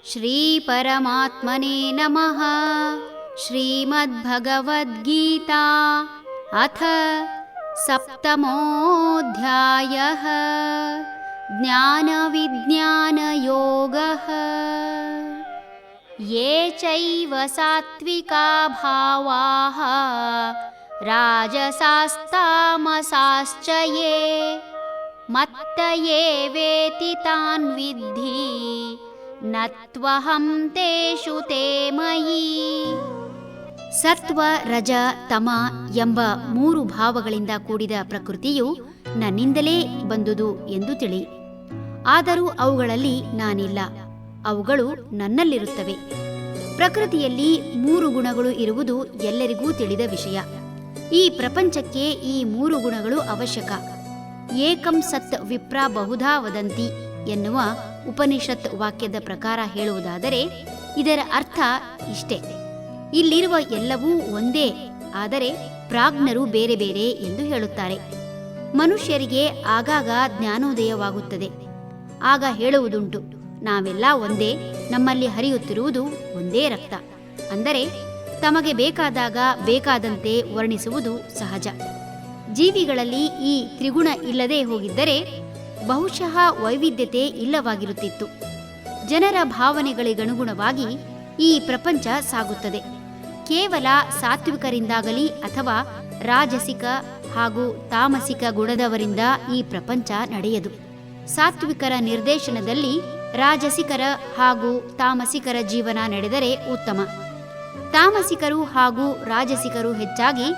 ಶ್ರೀ ಪರಮಾತ್ಮನೇ ನಮಃ. ಶ್ರೀಮದ್ಭಗವದ್ಗೀತಾ ಅಥ ಸಪ್ತಮೋऽಧ್ಯಾಯಃ. ಜ್ಞಾನವಿಜ್ಞಾನಯೋಗಃ. ಯೇ ಚೈವ ಸಾತ್ವಿಕಾ ಭಾವಾಃ ರಾಜಸಾಸ್ತಾಮಸಾಶ್ಚ ಯೇ ಮತ್ತ ಯೇ ವೇತಿ ತಾನ್ ವಿದ್ಧಿ ನತ್ವಹಂ ತೇಷು ತೇ ಮಯಿ. ಸತ್ವ, ರಜ, ತಮ ಎಂಬ ಮೂರು ಭಾವಗಳಿಂದ ಕೂಡಿದ ಪ್ರಕೃತಿಯು ನನ್ನಿಂದಲೇ ಬಂದುದು ಎಂದು ತಿಳಿ. ಆದರೂ ಅವುಗಳಲ್ಲಿ ನಾನಿಲ್ಲ, ಅವುಗಳು ನನ್ನಲ್ಲಿರುತ್ತವೆ. ಪ್ರಕೃತಿಯಲ್ಲಿ ಮೂರು ಗುಣಗಳು ಇರುವುದು ಎಲ್ಲರಿಗೂ ತಿಳಿದ ವಿಷಯ. ಈ ಪ್ರಪಂಚಕ್ಕೆ ಈ ಮೂರು ಗುಣಗಳು ಅವಶ್ಯಕ. ಏಕಂ ಸತ್ ವಿಪ್ರ ಬಹುಧಾ ವದಂತಿ ಎನ್ನುವ ಉಪನಿಷತ್ ವಾಕ್ಯದ ಪ್ರಕಾರ ಹೇಳುವುದಾದರೆ ಇದರ ಅರ್ಥ ಇಷ್ಟೇ: ಇಲ್ಲಿರುವ ಎಲ್ಲವೂ ಒಂದೇ, ಆದರೆ ಪ್ರಾಜ್ಞರು ಬೇರೆ ಬೇರೆ ಎಂದು ಹೇಳುತ್ತಾರೆ. ಮನುಷ್ಯರಿಗೆ ಆಗಾಗ ಜ್ಞಾನೋದಯವಾಗುತ್ತದೆ. ಆಗ ಹೇಳುವುದುಂಟು, ನಾವೆಲ್ಲ ಒಂದೇ, ನಮ್ಮಲ್ಲಿ ಹರಿಯುತ್ತಿರುವುದು ಒಂದೇ ರಕ್ತ. ಅಂದರೆ ತಮಗೆ ಬೇಕಾದಾಗ ಬೇಕಾದಂತೆ ವರ್ಣಿಸುವುದು ಸಹಜ. ಜೀವಿಗಳಲ್ಲಿ ಈ ತ್ರಿಗುಣ ಇಲ್ಲದೆ ಹೋಗಿದ್ದರೆ ಬಹುಶಃ ವೈವಿಧ್ಯತೆ ಇಲ್ಲವಾಗಿರುತ್ತಿತ್ತು. ಜನರ ಭಾವನೆಗಳಿಗನುಗುಣವಾಗಿ ಈ ಪ್ರಪಂಚ ಸಾಗುತ್ತದೆ. ಕೇವಲ ಸಾತ್ವಿಕರಿಂದಾಗಲಿ ಅಥವಾ ರಾಜಸಿಕ ಹಾಗೂ ತಾಮಸಿಕ ಗುಣದವರಿಂದ ಈ ಪ್ರಪಂಚ ನಡೆಯದು. ಸಾತ್ವಿಕರ ನಿರ್ದೇಶನದಲ್ಲಿ ರಾಜಸಿಕರ ಹಾಗೂ ತಾಮಸಿಕರ ಜೀವನ ನಡೆದರೆ ಉತ್ತಮ. ತಾಮಸಿಕರು ಹಾಗೂ ರಾಜಸಿಕರು ಹೆಚ್ಚಾಗಿ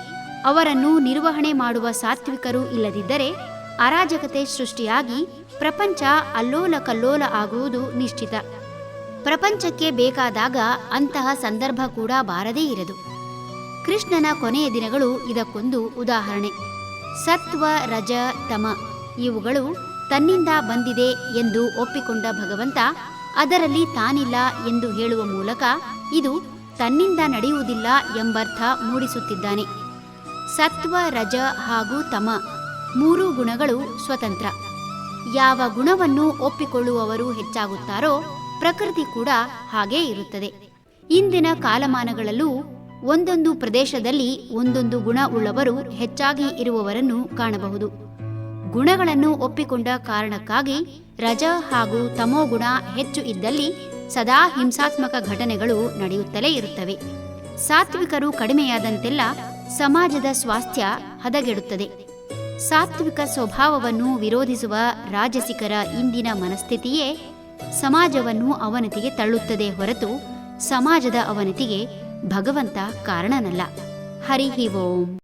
ಅವರನ್ನು ನಿರ್ವಹಣೆ ಮಾಡುವ ಸಾತ್ವಿಕರು ಇಲ್ಲದಿದ್ದರೆ ಅರಾಜಕತೆ ಸೃಷ್ಟಿಯಾಗಿ ಪ್ರಪಂಚ ಅಲ್ಲೋಲ ಕಲ್ಲೋಲ ಆಗುವುದು ನಿಶ್ಚಿತ. ಪ್ರಪಂಚಕ್ಕೆ ಬೇಕಾದಾಗ ಅಂತಹ ಸಂದರ್ಭ ಕೂಡ ಬಾರದೇ ಇರದು. ಕೃಷ್ಣನ ಕೊನೆಯ ದಿನಗಳು ಇದಕ್ಕೊಂದು ಉದಾಹರಣೆ. ಸತ್ವ, ರಜ, ತಮ ಇವುಗಳು ತನ್ನಿಂದ ಬಂದಿದೆ ಎಂದು ಒಪ್ಪಿಕೊಂಡ ಭಗವಂತ ಅದರಲ್ಲಿ ತಾನಿಲ್ಲ ಎಂದು ಹೇಳುವ ಮೂಲಕ ಇದು ತನ್ನಿಂದ ನಡೆಯುವುದಿಲ್ಲ ಎಂಬರ್ಥ ಮೂಡಿಸುತ್ತಿದ್ದಾನೆ. ಸತ್ವ, ರಜ ಹಾಗೂ ತಮ ಮೂರೂ ಗುಣಗಳು ಸ್ವತಂತ್ರ. ಯಾವ ಗುಣವನ್ನು ಒಪ್ಪಿಕೊಳ್ಳುವವರು ಹೆಚ್ಚಾಗುತ್ತಾರೋ ಪ್ರಕೃತಿ ಕೂಡ ಹಾಗೇ ಇರುತ್ತದೆ. ಇಂದಿನ ಕಾಲಮಾನಗಳಲ್ಲೂ ಒಂದೊಂದು ಪ್ರದೇಶದಲ್ಲಿ ಒಂದೊಂದು ಗುಣ ಉಳ್ಳವರು ಹೆಚ್ಚಾಗಿ ಇರುವವರನ್ನು ಕಾಣಬಹುದು. ಗುಣಗಳನ್ನು ಒಪ್ಪಿಕೊಂಡ ಕಾರಣಕ್ಕಾಗಿ ರಜ ಹಾಗೂ ತಮೋ ಗುಣ ಹೆಚ್ಚು ಇದ್ದಲ್ಲಿ ಸದಾ ಹಿಂಸಾತ್ಮಕ ಘಟನೆಗಳು ನಡೆಯುತ್ತಲೇ ಇರುತ್ತವೆ. ಸಾತ್ವಿಕರು ಕಡಿಮೆಯಾದಂತೆಲ್ಲ ಸಮಾಜದ ಸ್ವಾಸ್ಥ್ಯ ಹದಗೆಡುತ್ತದೆ. ಸಾತ್ವಿಕ ಸ್ವಭಾವವನ್ನು ವಿರೋಧಿಸುವ ರಾಜಸಿಕರ ಇಂದಿನ ಮನಸ್ಥಿತಿಯೇ ಸಮಾಜವನ್ನು ಅವನತಿಗೆ ತಳ್ಳುತ್ತದೆ ಹೊರತು ಸಮಾಜದ ಅವನತಿಗೆ ಭಗವಂತ ಕಾರಣನಲ್ಲ. ಹರಿ ಓಂ.